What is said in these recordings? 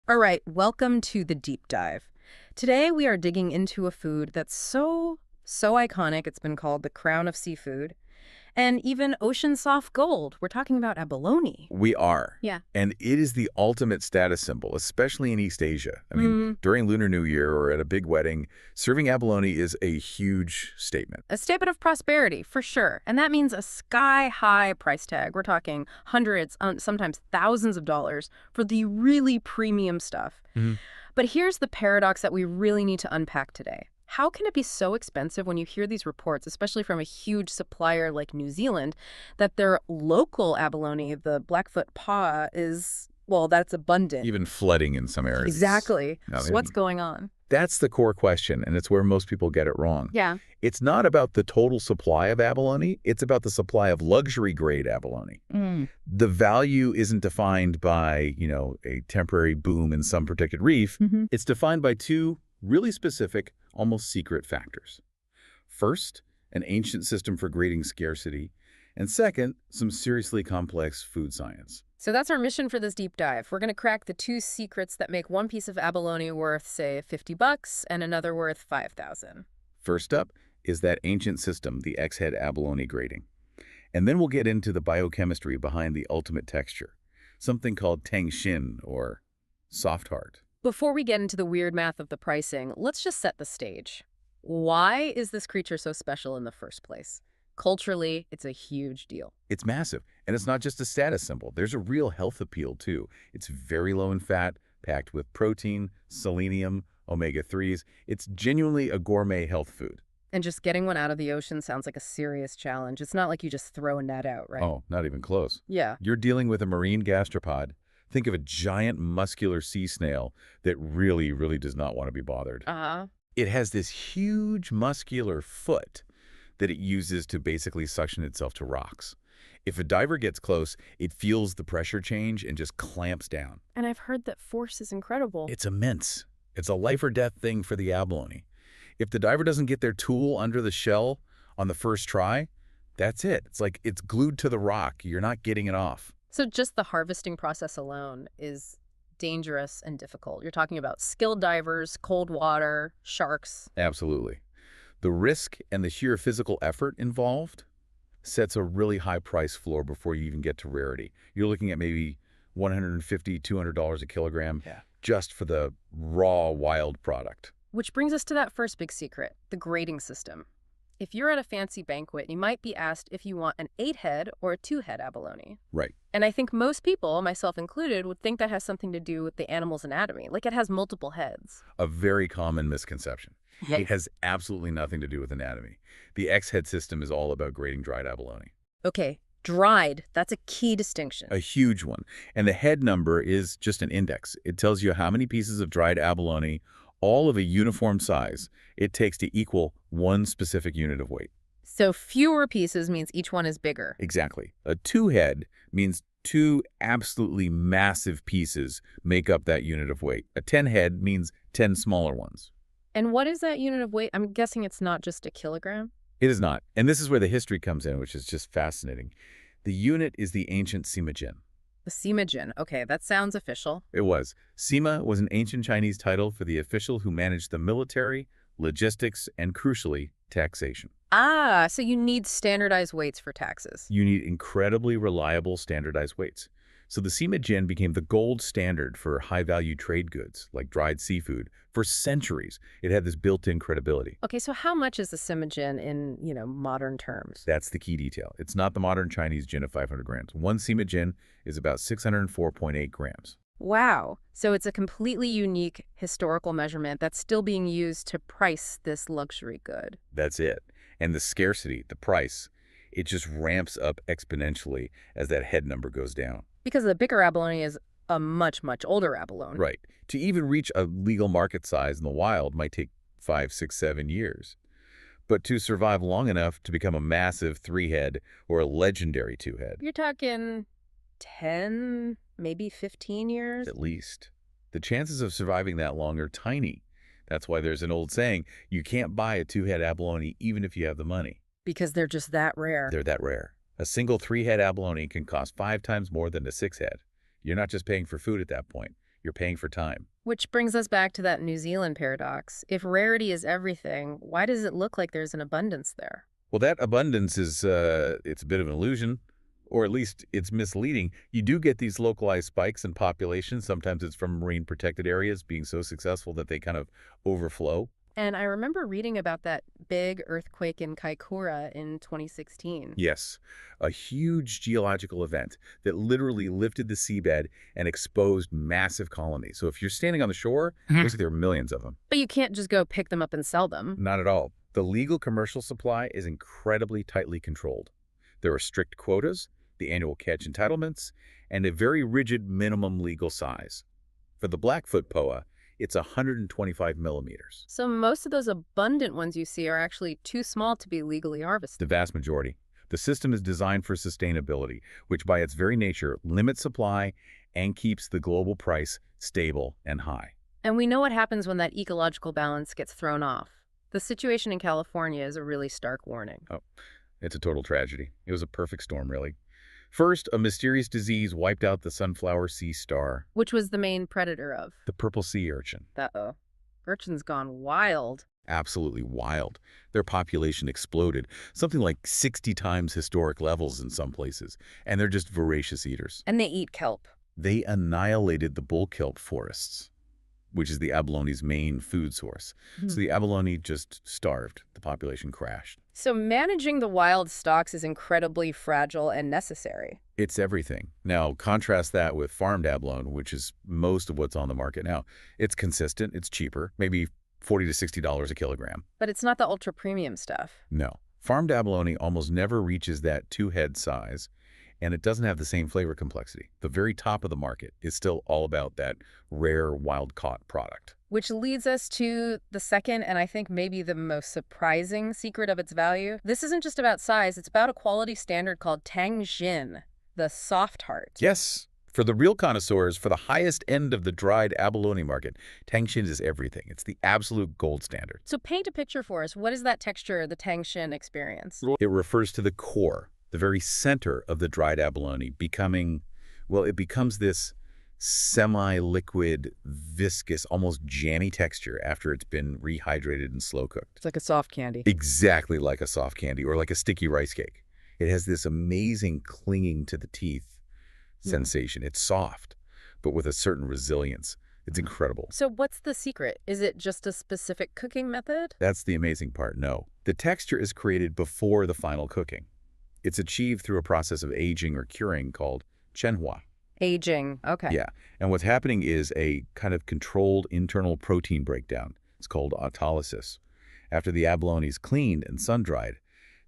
All right, welcome to the deep dive. Today we are digging into a food that's so iconic it's been called the crown of seafood, and even ocean soft gold. We're talking about abalone. We are. Yeah. And it is the ultimate status symbol, especially in East Asia. I mean, during Lunar New Year or at a big wedding, serving abalone is a huge statement. A statement of prosperity, for sure. And that means a sky-high price tag. We're talking hundreds, sometimes thousands of dollars for the really premium stuff. But here's the paradox that we really need to unpack today. How can it be so expensive when you hear these reports, especially from a huge supplier like New Zealand, that their local abalone, the Blackfoot paw, is, well, that's abundant? Even flooding in some areas. Exactly. So what's going on? That's the core question, and it's where most people get it wrong. Yeah. It's not about the total supply of abalone. It's about the supply of luxury-grade abalone. The value isn't defined by, a temporary boom in some protected reef. It's defined by two really specific, almost secret factors. First, an ancient system for grading scarcity, and second, some seriously complex food science. So that's our mission for this deep dive. We're going to crack the two secrets that make one piece of abalone worth, say, $50 and another worth $5,000. First up is that ancient system, the X-head abalone grading. And then we'll get into the biochemistry behind the ultimate texture, something called Tang Xin, or soft heart. Before we get into the weird math of the pricing, let's just set the stage. Why is this creature so special in the first place? Culturally, it's a huge deal. It's massive, and it's not just a status symbol. There's a real health appeal, too. It's very low in fat, packed with protein, selenium, omega-3s. It's genuinely a gourmet health food. And just getting one out of the ocean sounds like a serious challenge. It's not like you just throw a net out, right? Oh, not even close. Yeah. You're dealing with a marine gastropod. Think of a giant muscular sea snail that really, really does not want to be bothered. It has this huge muscular foot that it uses to basically suction itself to rocks. If a diver gets close, it feels the pressure change and just clamps down. And I've heard that force is incredible. It's immense. It's a life or death thing for the abalone. If the diver doesn't get their tool under the shell on the first try, that's it. It's like it's glued to the rock. You're not getting it off. So just the harvesting process alone is dangerous and difficult. You're talking about skilled divers, cold water, sharks. Absolutely. The risk and the sheer physical effort involved sets a really high price floor before you even get to rarity. You're looking at maybe $150, $200 a kilogram just for the raw, wild product. Which brings us to that first big secret, the grading system. If you're at a fancy banquet, you might be asked if you want an 8-head or a 2-head abalone. Right. And I think most people, myself included, would think that has something to do with the animal's anatomy, like it has multiple heads. A very common misconception. Yeah. It has absolutely nothing to do with anatomy. The X-head system is all about grading dried abalone. Okay, dried, that's a key distinction. A huge one. And the head number is just an index. It tells you how many pieces of dried abalone, all of a uniform size, it takes to equal one specific unit of weight. So fewer pieces means each one is bigger. Exactly. A 2-head means 2 absolutely massive pieces make up that unit of weight. A 10-head means 10 smaller ones. And what is that unit of weight? I'm guessing it's not just a kilogram? It is not. And this is where the history comes in, which is just fascinating. The unit is the ancient sima-jin. The sima-jin. Okay, that sounds official. It was. Sima was an ancient Chinese title for the official who managed the military, logistics, and crucially, taxation. Ah, so you need standardized weights for taxes. You need incredibly reliable standardized weights. So the sima-jin became the gold standard for high-value trade goods, like dried seafood. For centuries, it had this built-in credibility. Okay, so how much is the sima-jin in, modern terms? That's the key detail. It's not the modern Chinese jin of 500 grams. One sima-jin is about 604.8 grams. Wow. So it's a completely unique historical measurement that's still being used to price this luxury good. That's it. And the scarcity, the price, it just ramps up exponentially as that head number goes down. Because the bigger abalone is a much, much older abalone. Right. To even reach a legal market size in the wild might take 5, 6, 7 years. But to survive long enough to become a massive 3-head or a legendary 2-head. You're talking 10, maybe 15 years? At least. The chances of surviving that long are tiny. That's why there's an old saying, you can't buy a 2-head abalone even if you have the money. Because they're just that rare. They're that rare. A single 3-head abalone can cost 5 times more than a 6-head. You're not just paying for food at that point. You're paying for time. Which brings us back to that New Zealand paradox. If rarity is everything, why does it look like there's an abundance there? Well, that abundance is, it's a bit of an illusion, or at least it's misleading. You do get these localized spikes in population. Sometimes it's from marine protected areas being so successful that they kind of overflow. And I remember reading about that big earthquake in Kaikoura in 2016. Yes, a huge geological event that literally lifted the seabed and exposed massive colonies. So if you're standing on the shore, it looks like there are millions of them. But you can't just go pick them up and sell them. Not at all. The legal commercial supply is incredibly tightly controlled. There are strict quotas, the annual catch entitlements, and a very rigid minimum legal size. For the Blackfoot POA, it's 125 millimeters. So most of those abundant ones you see are actually too small to be legally harvested. The vast majority. The system is designed for sustainability, which by its very nature limits supply and keeps the global price stable and high. And we know what happens when that ecological balance gets thrown off. The situation in California is a really stark warning. Oh, it's a total tragedy. It was a perfect storm, really. First, a mysterious disease wiped out the sunflower sea star. Which was the main predator of? The purple sea urchin. Uh-oh. Urchin's gone wild. Absolutely wild. Their population exploded, something like 60 times historic levels in some places, and they're just voracious eaters. And they eat kelp. They annihilated the bull kelp forests, which is the abalone's main food source. So the abalone just starved. The population crashed. So managing the wild stocks is incredibly fragile and necessary. It's everything. Now, contrast that with farmed abalone, which is most of what's on the market now. It's consistent. It's cheaper, maybe $40 to $60 a kilogram. But it's not the ultra-premium stuff. No. Farmed abalone almost never reaches that two-head size, and it doesn't have the same flavor complexity. The very top of the market is still all about that rare, wild-caught product. Which leads us to the second, and I think maybe the most surprising secret of its value. This isn't just about size. It's about a quality standard called Tang Xin, the soft heart. Yes. For the real connoisseurs, for the highest end of the dried abalone market, Tang Xin is everything. It's the absolute gold standard. So paint a picture for us. What is that texture, the Tang Xin experience? It refers to the core, the very center of the dried abalone becoming, well, it becomes this semi-liquid, viscous, almost jammy texture after it's been rehydrated and slow-cooked. It's like a soft candy. Exactly like a soft candy or like a sticky rice cake. It has this amazing clinging to the teeth sensation. It's soft, but with a certain resilience. It's incredible. So what's the secret? Is it just a specific cooking method? That's the amazing part. No. The texture is created before the final cooking. It's achieved through a process of aging or curing called chenhua. Aging. Okay. Yeah. And what's happening is a kind of controlled internal protein breakdown. It's called autolysis. After the abalone is cleaned and sun-dried,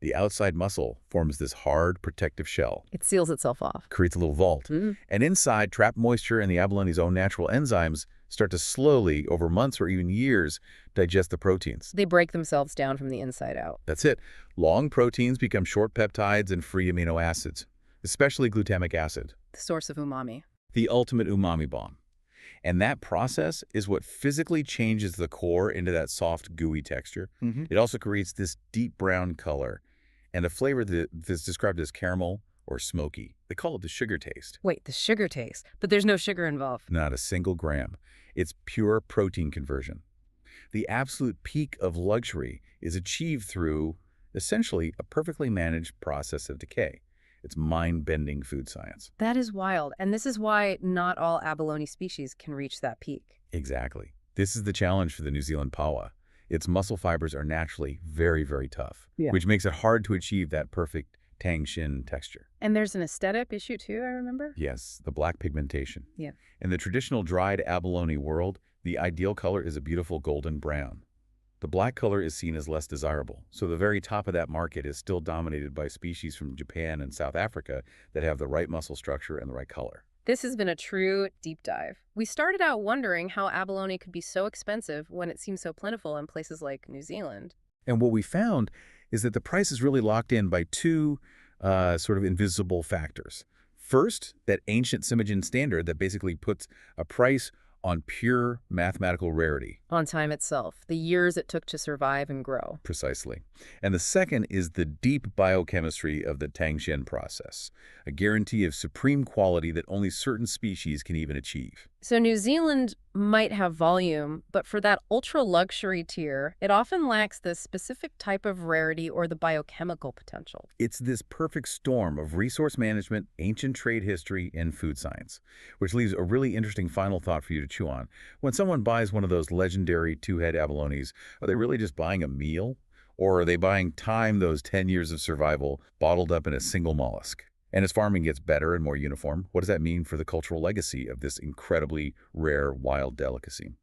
the outside muscle forms this hard, protective shell. It seals itself off. Creates a little vault. And inside, trapped moisture and the abalone's own natural enzymes start to slowly, over months or even years, digest the proteins. They break themselves down from the inside out. That's it. Long proteins become short peptides and free amino acids, especially glutamic acid. The source of umami. The ultimate umami bomb. And that process is what physically changes the core into that soft, gooey texture. It also creates this deep brown color and a flavor that's described as caramel or smoky. They call it the sugar taste. Wait, the sugar taste. But there's no sugar involved. Not a single gram. It's pure protein conversion. The absolute peak of luxury is achieved through, essentially, a perfectly managed process of decay. It's mind-bending food science. That is wild. And this is why not all abalone species can reach that peak. Exactly. This is the challenge for the New Zealand PAWA. Its muscle fibers are naturally very, very tough, which makes it hard to achieve that perfect Tang Xin texture. And there's an aesthetic issue too, I remember? Yes, the black pigmentation. Yeah. In the traditional dried abalone world, the ideal color is a beautiful golden brown. The black color is seen as less desirable, so the very top of that market is still dominated by species from Japan and South Africa that have the right muscle structure and the right color. This has been a true deep dive. We started out wondering how abalone could be so expensive when it seems so plentiful in places like New Zealand. And what we found is that the price is really locked in by two sort of invisible factors. First, that ancient Simogen standard that basically puts a price on pure mathematical rarity. On time itself, the years it took to survive and grow. Precisely. And the second is the deep biochemistry of the Tang Xin process, a guarantee of supreme quality that only certain species can even achieve. So New Zealand might have volume, but for that ultra-luxury tier, it often lacks the specific type of rarity or the biochemical potential. It's this perfect storm of resource management, ancient trade history, and food science, which leaves a really interesting final thought for you to chew on. When someone buys one of those legendary two-head abalones, are they really just buying a meal? Or are they buying time, those 10 years of survival, bottled up in a single mollusk? And as farming gets better and more uniform, what does that mean for the cultural legacy of this incredibly rare wild delicacy?